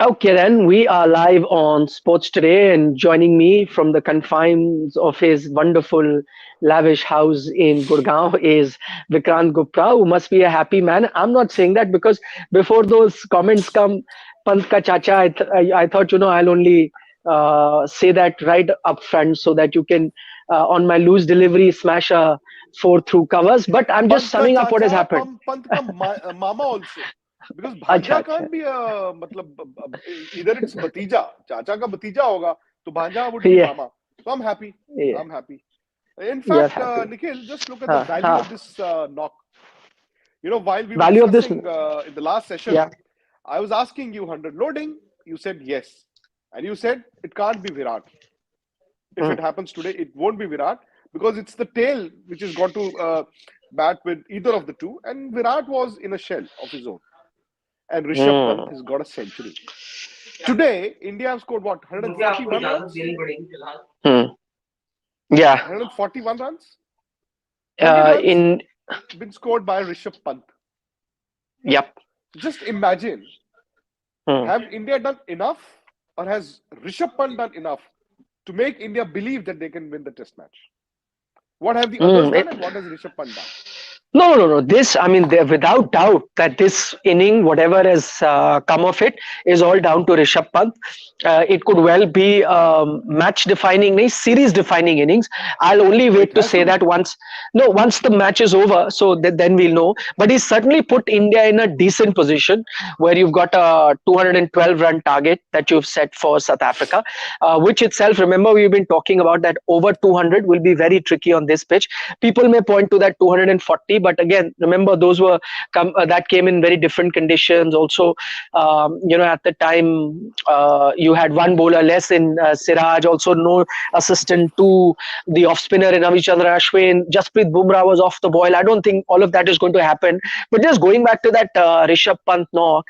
Okay, then we are live on Sports Today, and joining me from the confines of his wonderful, lavish house in Gurgaon is Vikrant Gupta, who must be a happy man. I'm not saying that because before those comments come, Pant ka chacha, I thought, I'll only say that right up front so that you can, on my loose delivery, smash a four through covers. But I'm just Pant ka summing up what has chacha, happened. Pant ka mama also. Because Acha, bhanja acha. can't be a, either it's batija, chacha ka batija hoga, to bhanja would be Yeah, mama. So I'm happy. yeah, I'm happy. In you're fact, happy. Nikhil, just look at the value Huh. of this knock. While we were Value of this. discussing in the last session, Yeah. I was asking you 100 loading. You said yes. And you said it can't be Virat. If Mm. it happens today, it won't be Virat because it's the tail which has got to bat with either of the two. And Virat was in a shell of his own. And Rishabh Pant Mm. has got a century. Today, India have scored what? 141 runs? Mm. Yeah. 141 runs? 100 runs In. been scored by Rishabh Pant. Yep. Just imagine, Mm. have India done enough or has Rishabh Pant done enough to make India believe that they can win the test match? What have the others Mm. done and what has Rishabh Pant done? No, no, no. This, I mean, without doubt that this inning, whatever has come of it, is all down to Rishabh Pant. It could well be match-defining innings, series-defining innings. I'll only Oh, wait it to has say to be. that once, no, once the match is over, so that then we'll know. But he's certainly put India in a decent position where you've got a 212-run target that you've set for South Africa, which itself, remember, we've been talking about that over 200 will be very tricky on this pitch. People may point to that 240, but again, remember those were that came in very different conditions. Also, at the time you had one bowler less in Siraj, also no assistant to the off spinner in Avichandra Ashwin. Jasprit Bumrah was off the boil. I don't think all of that is going to happen. But just going back to that Rishabh Pant knock,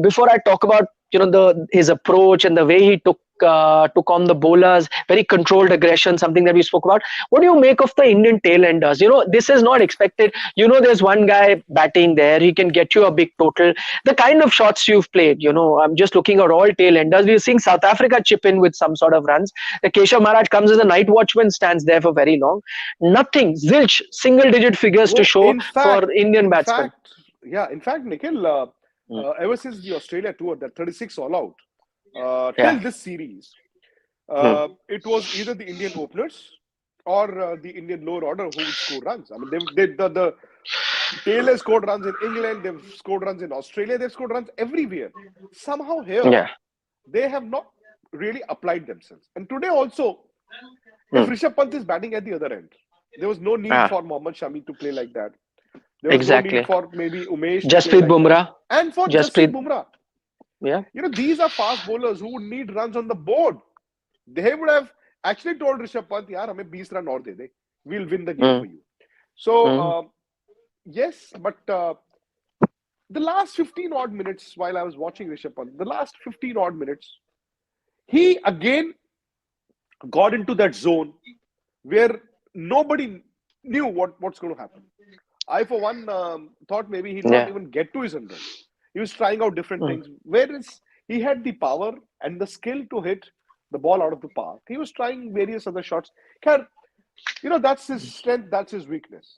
before I talk about the his approach and the way he took on the bowlers, very controlled aggression, something that we spoke about. What do you make of the Indian tail enders? This is not expected. There's one guy batting there. He can get you a big total. The kind of shots you've played, I'm just looking at all tail enders. We're seeing South Africa chip in with some sort of runs. The Keshav Maharaj comes as a night watchman, stands there for very long. Nothing, zilch, single digit figures to Oh, show for Indian batsmen. in fact, Nikhil, Mm. ever since the Australia tour, that 36 all out, Yeah. till this series, Mm. it was either the Indian openers or the Indian lower order who would score runs. I mean, the Taylor scored runs in England, they've scored runs in Australia, they've scored runs everywhere. Somehow here, Yeah. they have not really applied themselves. And today also, if Mm. Rishabh Pant is batting at the other end, there was no need Ah, for Mohammad Shami to play like that. There was no need exactly. for maybe Umesh to play Jasprit like that. Bumrah. And for Jasprit Jasprit. Bumrah, Yeah. these are fast bowlers who would need runs on the board. They would have actually told Rishabh Pant, yaar, hame 20 run aur de de. We'll win the game Mm. for you. So, Mm. yes, but the last 15 odd minutes while I was watching Rishabh Pant, the last 15 odd minutes, he again got into that zone where nobody knew what's going to happen. I, for one, thought maybe he'd not Yeah. even get to his 100. He was trying out different Mm. things. Whereas he had the power and the skill to hit the ball out of the park. He was trying various other shots. That's his strength, that's his weakness.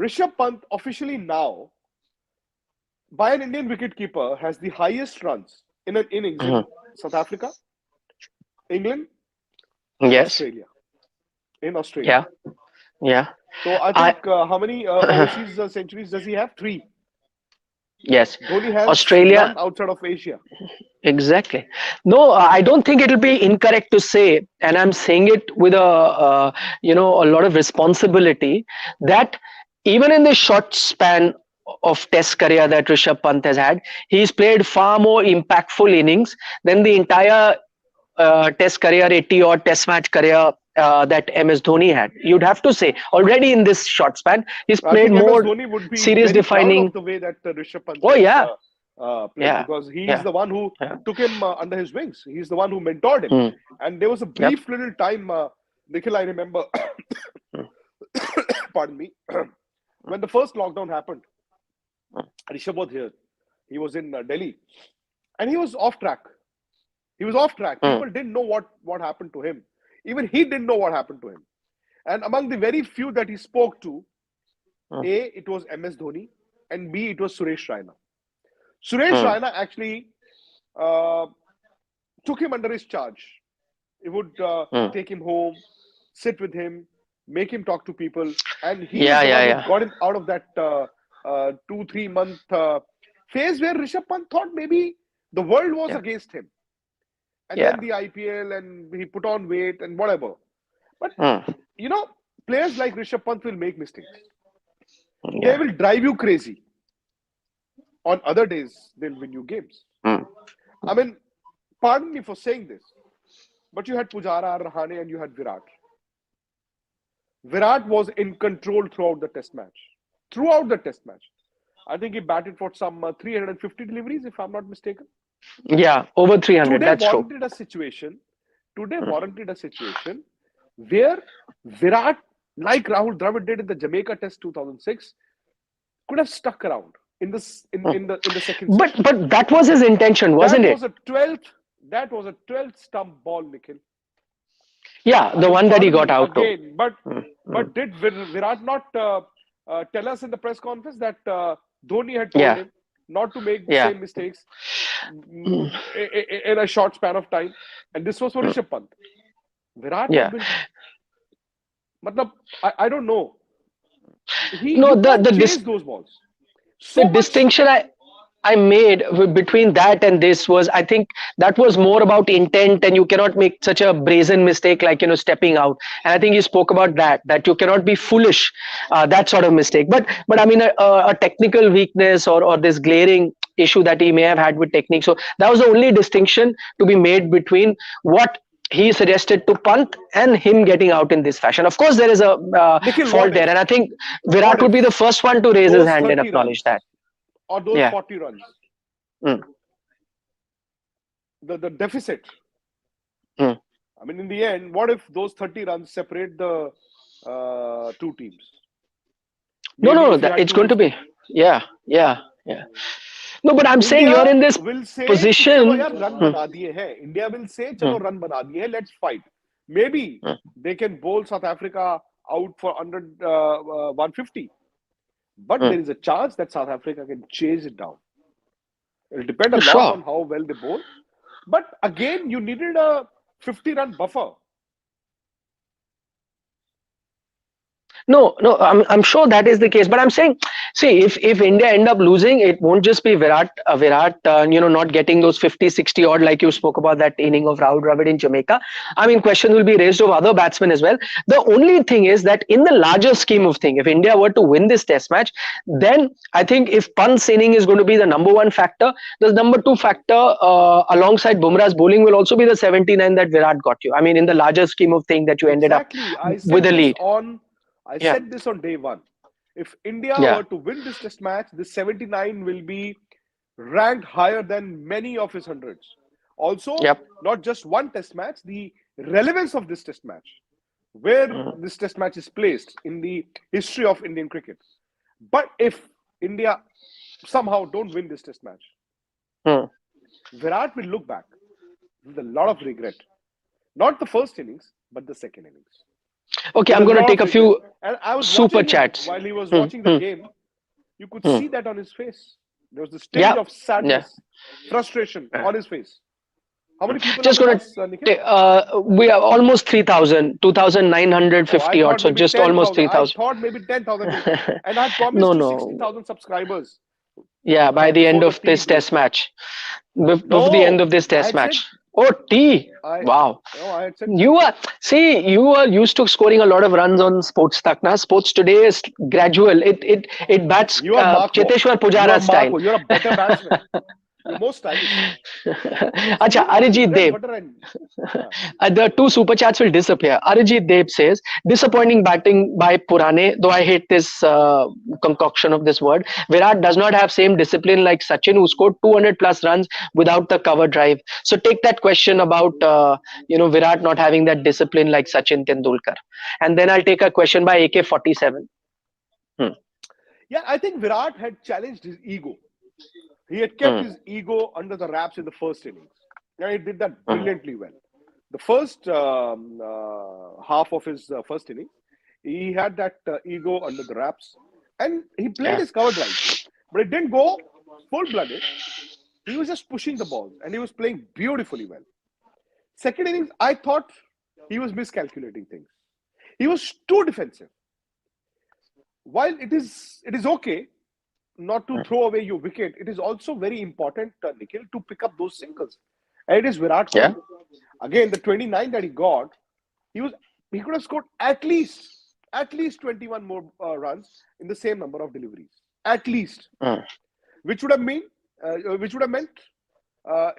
Rishabh Pant officially now, by an Indian wicketkeeper, has the highest runs in an innings Mhm. in South Africa, England, and Yes. Australia. In Australia. Yeah. Yeah. So I I. think how many overseas centuries does he have? Three. Yes. Dhoni has Australia. none outside of Asia. Exactly. No, I don't think it'll be incorrect to say, and I'm saying it with a lot of responsibility, that even in the short span of Test career that Rishabh Pant has had, he's played far more impactful innings than the entire Test career, 80 odd Test match career that MS Dhoni had. You'd have to say already in this short span, he's I played think MS more Dhoni would be series very proud of defining. the way that Rishabh Pant Oh has yeah, played yeah, because he is yeah, the one who yeah. took him under his wings. He's the one who mentored him. Mm, And there was a yep. brief little time, Nikhil, I remember, Mm, pardon me, when the first lockdown happened. Rishabh was here. He was in Delhi. and he was off track. He was off track. mm, People didn't know what happened to him. Even he didn't know what happened to him. And among the very few that he spoke to, mm, A, it was MS Dhoni, and B, it was Suresh Raina. Suresh mm, Raina actually uh, took him under his charge. He would mm. take him home, sit with him, make him talk to people, and he is Yeah, the yeah, one who yeah, got him out of that 2 3 month phase where Rishabh Pant thought maybe the world was yeah, against him, and yeah. then the IPL and he put on weight and whatever. But Mm, you know, players like Rishabh Pant will make mistakes. They yeah. will drive you crazy. On other days, they'll win you games. Mm, I mean, pardon me for saying this, but you had Pujara, Rahane, and you had Virat. Virat was in control throughout the test match. Throughout the test match. I think he batted for some 350 deliveries, if I'm not mistaken. yeah, over 300. Today That's true. warranted a situation. Today Mm, warranted a situation where Virat, like Rahul Dravid did in the Jamaica Test 2006, could have stuck around in this mm. in the second But session. that was his intention, That wasn't it? was a 12th. That was a 12th stump ball, Nikhil. Yeah, I the mean, one that he pardon got me out to. again, but Mm, mm. did Virat not tell us in the press conference that Dhoni had told Yeah, him not to make the yeah. same mistakes Mm, in a short span of time? And this was for mm. Rishabh Pant. Virat had Yeah. been, matlab, I don't know. No, You the can't the chase dis those balls. the So much. distinction I made between that and this was, I think that was more about intent, and you cannot make such a brazen mistake like, stepping out. And I think you spoke about that you cannot be foolish, that sort of mistake. But I mean, a technical weakness, or this glaring issue that he may have had with technique. So that was the only distinction to be made between what he suggested to Pant and him getting out in this fashion. Of course, there is a Nikhil, fault there, and I think what Virat would be the if first one to raise his those hand and 30 acknowledge runs that. or those Yeah. 40 runs, Mm, the deficit? mm. I mean, in the end, what if those 30 runs separate the two teams? No, Maybe no, if you had it's going to 250. be. Yeah, yeah, yeah. No, but I'm saying India you're in this will say कि चलो position. यार run Hmm, बना दिए हैं. India will say hmm, चलो run बना दिए हैं, let's fight. Maybe hmm, they can bowl South Africa out for under 150. But hmm. there is a chance that South Africa can chase it down. It will depend a lot Sure. on how well they bowl. But again, you needed a 50-run buffer. No, no, I'm sure that is the case. But I'm saying, see, if India end up losing, it won't just be Virat, not getting those 50, 60 odd, like you spoke about that inning of Rahul Dravid in Jamaica. I mean, questions will be raised of other batsmen as well. The only thing is that in the larger scheme of things, if India were to win this test match, then I think if Pant's inning is going to be the number one factor, the number two factor, alongside Bumrah's bowling, will also be the 79 that Virat got you. I mean, in the larger scheme of things, that you ended up Exactly. with a lead. I Yeah, said this on day one. If India yeah. were to win this test match, this 79 will be ranked higher than many of his hundreds. Also, Yep. not just one test match, the relevance of this test match, where Mm, this test match is placed in the history of Indian cricket. But if India somehow don't win this test match, mm. Virat will look back with a lot of regret. Not the first innings, but the second innings. Okay, With I'm a going to lot take of a regret. few And I was super watching him chats. while he was Hmm, watching the hmm, game. You could hmm. see that on his face. There was this tinge Yeah, of yeah. sadness, frustration on his face. How many people are Just with going to. us, Nikhil? We are almost 3,000, Oh, I 2,950 odd. thought So maybe just almost 10,000. I 3,000. thought maybe 10,000 will come. And I No, promised you no. 60,000 subscribers Yeah, by the before end the of tea this break. test match. Before the end No, of this I test had said, match. Oh, T. I, Wow. no, I had said You 50. are, see, you are used to scoring a lot of runs on Sports Tak. Na? Sports today is gradual. It bats You are Marco. Cheteshwar You are Pujara style. Marco. You're a better batsman. You're more stylish. Acha, Give me this Arijit bread, Dev. butter, and The two super chats will disappear. Arijit Dev says, disappointing batting by Purane, though I hate this concoction of this word. Virat does not have same discipline like Sachin, who scored 200 plus runs without the cover drive. So take that question about, Virat not having that discipline like Sachin Tendulkar. And then I'll take a question by AK-47. Hmm. yeah, I think Virat had challenged his ego. He had kept his ego under the wraps in the first innings. And he did that brilliantly well. The first half of his first inning, he had that ego under the wraps, and he played his cover drives, but it didn't go full-blooded. He was just pushing the balls, and he was playing beautifully well. Second innings, I thought he was miscalculating things. He was too defensive. While it is okay not to throw away your wicket, it is also very important, Nikhil, to pick up those singles. And it is Virat Kohli. Again, the 29 that he got, he could have scored at least 21 more runs in the same number of deliveries. At least. Which would have meant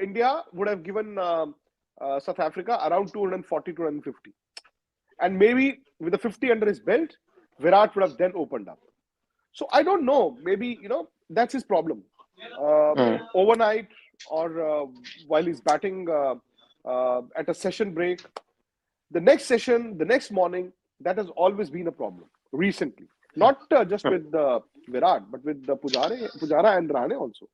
India would have given South Africa around 240, 250. And maybe with the 50 under his belt, Virat would have then opened up. So I don't know. Maybe, that's his problem. Overnight or while he's batting at a session break, the next session, the next morning, that has always been a problem recently. Not just with Virat, but with Pujara and Rahane also.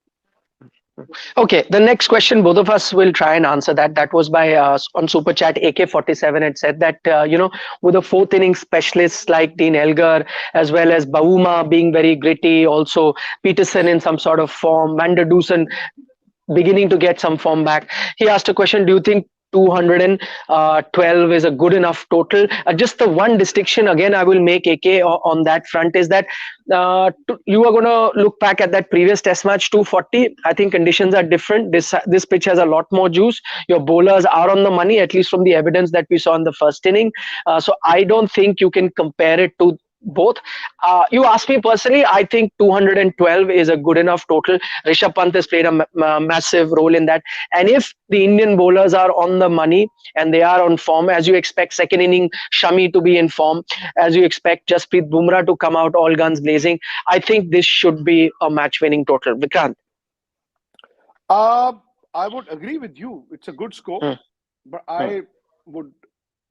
Okay, the next question, both of us will try and answer that. That was by on Super Chat. AK47 had said that, with the fourth inning specialists like Dean Elgar, as well as Bauma being very gritty, also Peterson in some sort of form, Van der Dusen beginning to get some form back. He asked a question, do you think 212 is a good enough total? Just the one distinction again I will make, AK, on that front is that you are going to look back at that previous test match, 240. I think conditions are different. This pitch has a lot more juice. Your bowlers are on the money, at least from the evidence that we saw in the first inning. So I don't think you can compare it to both. You ask me personally, I think 212 is a good enough total. Rishabh Pant has played a massive role in that. And if the Indian bowlers are on the money and they are on form, as you expect second inning Shami to be in form, as you expect Jasprit Bumrah to come out all guns blazing, I think this should be a match-winning total. Vikrant? I would agree with you. It's a good score, but I would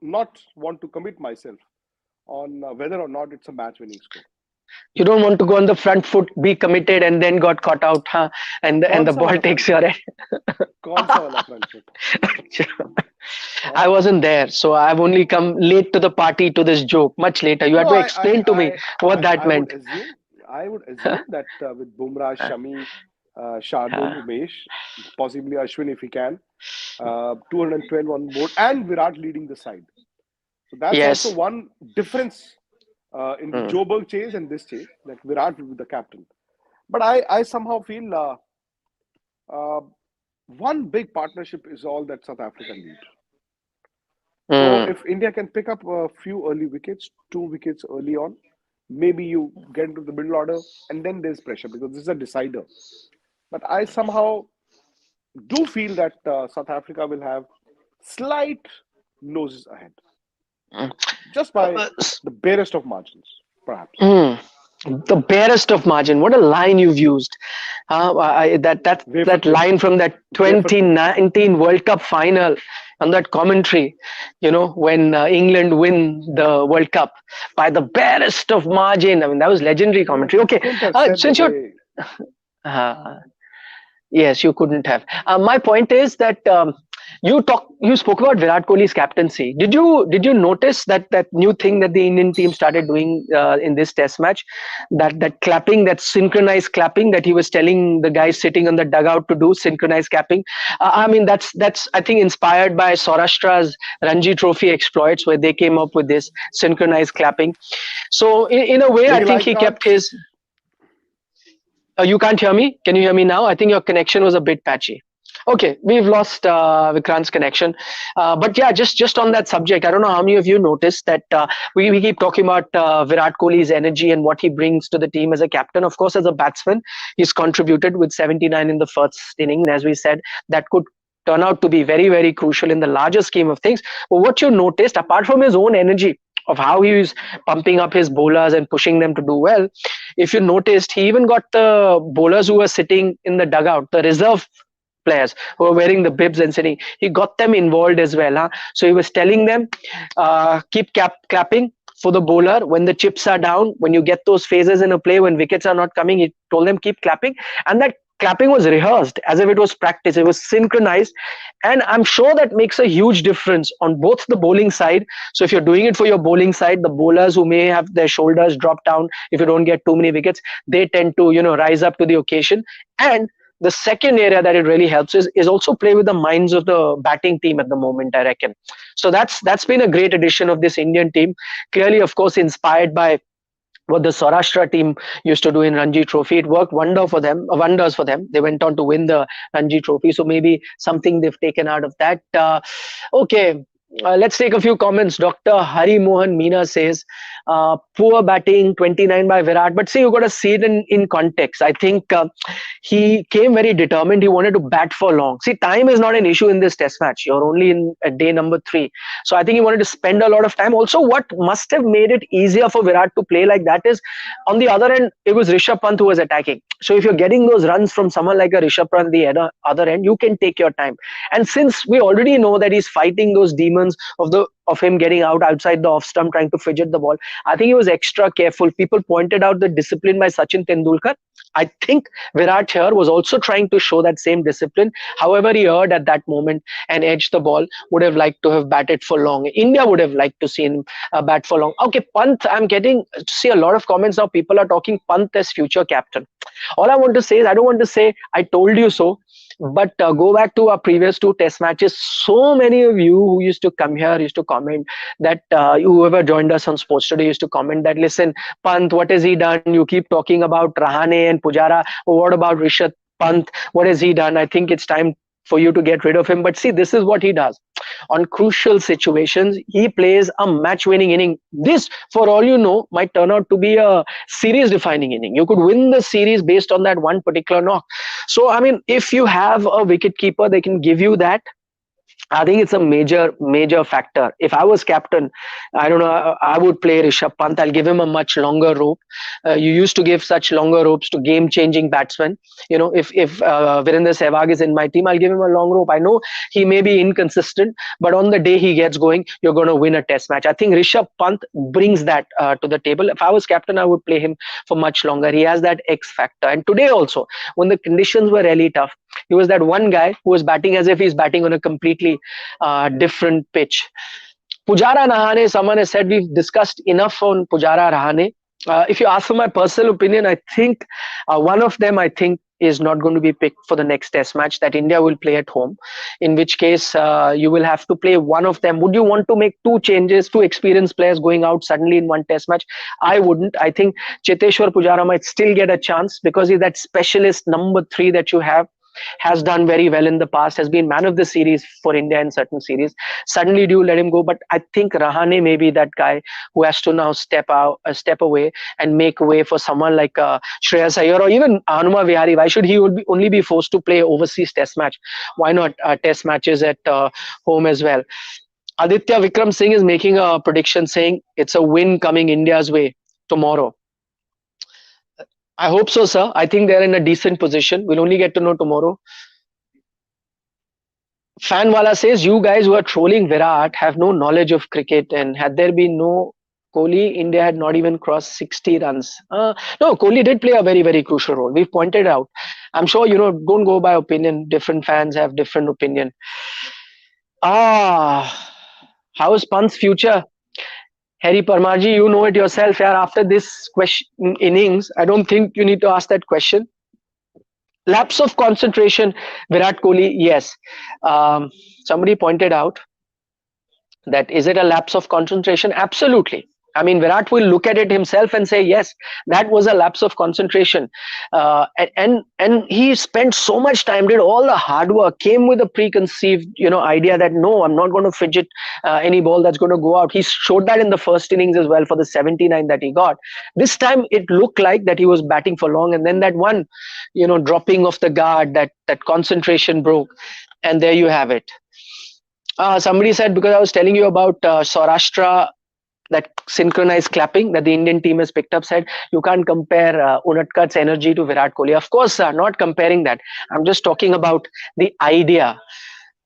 not want to commit myself on whether or not it's a match-winning score. You don't want to go on the front foot, be committed, and then got caught out, huh? And the ball takes your head. Kaun sa wala front foot? I wasn't there, so I've only come late to the party to this joke. Much later, you had to explain to me what that meant. I would assume that with Bumrah, Shami, Shardul, Umesh, possibly Ashwin if he can, 212 on board, and Virat leading the side. So that's also one difference in the Joburg chase and this chase, that Virat will be the captain. But I somehow feel one big partnership is all that South Africa needs. So if India can pick up a few early wickets, 2 wickets early on, maybe you get into the middle order, and then there's pressure because this is a decider. But I somehow do feel that South Africa will have slight noses ahead. Just by the barest of margins, perhaps. The barest of margin. What a line you've used. That line from that 2019 World Cup final on that commentary, when England win the World Cup by the barest of margin. I mean, that was legendary commentary. Okay, since you're... yes, you couldn't have. My point is that you spoke about Virat Kohli's captaincy. Did you notice that new thing that the Indian team started doing in this test match, that clapping, that synchronized clapping that he was telling the guys sitting on the dugout to do, synchronized clapping? I mean, that's I think inspired by Saurashtra's Ranji Trophy exploits, where they came up with this synchronized clapping. So in a way, I think he kept his... you can't hear me? Can you hear me now? I think your connection was a bit patchy. Okay, we've lost Vikrant's connection. But yeah, just on that subject, I don't know how many of you noticed that we keep talking about Virat Kohli's energy and what he brings to the team as a captain. Of course, as a batsman, he's contributed with 79 in the first inning. And as we said, that could turn out to be very, very crucial in the larger scheme of things. But what you noticed, apart from his own energy, of how he was pumping up his bowlers and pushing them to do well, if you noticed, he even got the bowlers who were sitting in the dugout, the reserve players who were wearing the bibs and sitting, he got them involved as well. Huh? So he was telling them, keep clapping for the bowler when the chips are down, when you get those phases in a play, when wickets are not coming, he told them keep clapping. And that clapping was rehearsed as if it was practice. It was synchronized, and I'm sure that makes a huge difference on both the bowling side. So if you're doing it for your bowling side, the bowlers who may have their shoulders drop down if you don't get too many wickets, they tend to rise up to the occasion. And the second area that it really helps is also play with the minds of the batting team at the moment, I reckon. So that's been a great addition of this Indian team. Clearly, of course, inspired by what the Saurashtra team used to do in Ranji Trophy. It worked wonders for them. They went on to win the Ranji Trophy. So maybe something they've taken out of that. Okay, let's take a few comments. Dr. Hari Mohan Meena says, poor batting, 29 by Virat. But see, you got to see it in context. I think he came very determined. He wanted to bat for long. See, time is not an issue in this test match. You're only in day number 3. So I think he wanted to spend a lot of time. Also, what must have made it easier for Virat to play like that is, on the other end, it was Rishabh Pant who was attacking. So if you're getting those runs from someone like a Rishabh Pant on the other end, you can take your time. And since we already know that he's fighting those demons of him getting out outside the off stump, trying to fidget the ball, I think he was extra careful. People pointed out the discipline by Sachin Tendulkar. I think Virat here was also trying to show that same discipline. However, he erred at that moment and edged the ball. Would have liked to have batted for long. India would have liked to see him bat for long. Okay, Pant, I'm getting to see a lot of comments now. People are talking Pant as future captain. All I want to say is, I don't want to say I told you so, but go back to our previous 2 test matches. So many of you who used to come here used to comment that, whoever joined us on Sports Today used to comment that, listen, Pant, what has he done? You keep talking about Rahane and Pujara. Oh, what about Rishabh Pant? What has he done? I think it's time for you to get rid of him. But see, this is what he does. On crucial situations, he plays a match winning inning. This, for all you know, might turn out to be a series defining inning. You could win the series based on that one particular knock. So, I mean, if you have a wicket keeper, they can give you that. I think it's a major factor. If I was captain, I don't know, I would play Rishabh Pant. I'll give him a much longer rope. You used to give such longer ropes to game-changing batsmen. If Virender Sehwag is in my team, I'll give him a long rope. I know he may be inconsistent, but on the day he gets going, you're going to win a test match. I think Rishabh Pant brings that to the table. If I was captain, I would play him for much longer. He has that X factor. And today also, when the conditions were really tough, he was that one guy who was batting as if he's batting on a completely different pitch. Pujara Rahane, someone has said we've discussed enough on Pujara Rahane. If you ask for my personal opinion, I think one of them, I think, is not going to be picked for the next test match that India will play at home, in which case you will have to play one of them. Would you want to make 2 changes, 2 experienced players going out suddenly in one test match? I wouldn't. I think Cheteshwar Pujara might still get a chance because he's that specialist number 3 that you have, has done very well in the past, has been man of the series for India in certain series. Suddenly, do you let him go? But I think Rahane may be that guy who has to now step away and make way for someone like Shreyas Iyer or even Hanuma Vihari. Why should he only be forced to play overseas test match? Why not test matches at home as well? Aditya Vikram Singh is making a prediction saying it's a win coming India's way tomorrow. I hope so, sir. I think they're in a decent position. We'll only get to know tomorrow. Fanwala says, you guys who are trolling Virat have no knowledge of cricket, and had there been no Kohli, India had not even crossed 60 runs. No, Kohli did play a very, very crucial role. We've pointed out. I'm sure, don't go by opinion. Different fans have different opinion. How is Pant's future? Harry Parmarji, you know it yourself. After this innings, I don't think you need to ask that question. Lapse of concentration, Virat Kohli, yes. Somebody pointed out that, is it a lapse of concentration? Absolutely. I mean, Virat will look at it himself and say, yes, that was a lapse of concentration. And he spent so much time, did all the hard work, came with a preconceived, idea that, no, I'm not going to fidget any ball that's going to go out. He showed that in the first innings as well for the 79 that he got. This time, it looked like that he was batting for long. And then that one, dropping of the guard, that concentration broke. And there you have it. Somebody said, because I was telling you about Saurashtra, that synchronized clapping that the Indian team has picked up, said you can't compare Unatkat's energy to Virat Kohli. Of course, not comparing that. I'm just talking about the idea.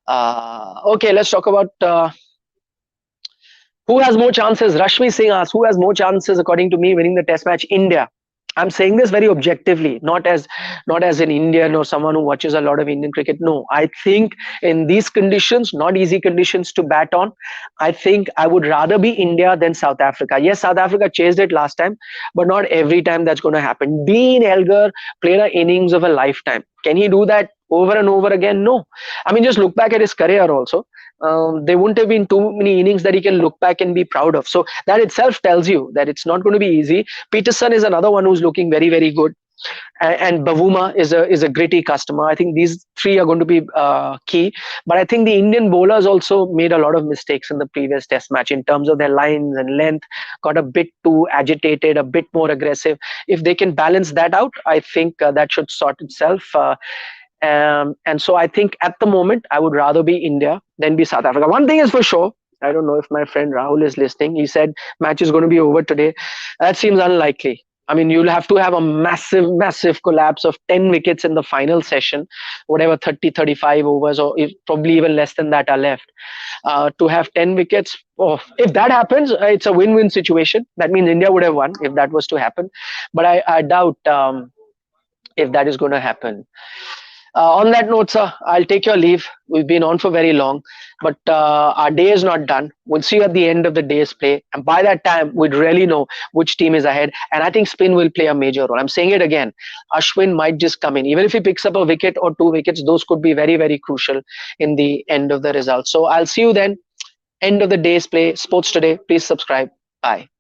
Okay, let's talk about who has more chances. Rashmi Singh asks, who has more chances, according to me, winning the test match? India. I'm saying this very objectively, not as an Indian or someone who watches a lot of Indian cricket. No, I think in these conditions, not easy conditions to bat on, I think I would rather be India than South Africa. Yes, South Africa chased it last time, but not every time that's going to happen. Dean Elgar played an innings of a lifetime. Can he do that over and over again? No. I mean, just look back at his career also. There wouldn't have been too many innings that he can look back and be proud of. So that itself tells you that it's not going to be easy. Peterson is another one who's looking very, very good, and Bavuma is a gritty customer. I think these three are going to be key. But I think the Indian bowlers also made a lot of mistakes in the previous Test match in terms of their lines and length. Got a bit too agitated, a bit more aggressive. If they can balance that out, I think that should sort itself. And so I think at the moment I would rather be India than be South Africa. One thing is for sure. I don't know if my friend Rahul is listening. He said match is going to be over today. That seems unlikely. I mean, you'll have to have a massive, massive collapse of 10 wickets in the final session, whatever 30, 35 overs, or probably even less than that are left. To have 10 wickets, oh, if that happens, it's a win-win situation. That means India would have won if that was to happen. But I doubt if that is going to happen. On that note, sir, I'll take your leave. We've been on for very long, but our day is not done. We'll see you at the end of the day's play. And by that time, we'd really know which team is ahead. And I think spin will play a major role. I'm saying it again. Ashwin might just come in. Even if he picks up a wicket or two wickets, those could be very, very crucial in the end of the result. So I'll see you then. End of the day's play. Sports Today. Please subscribe. Bye.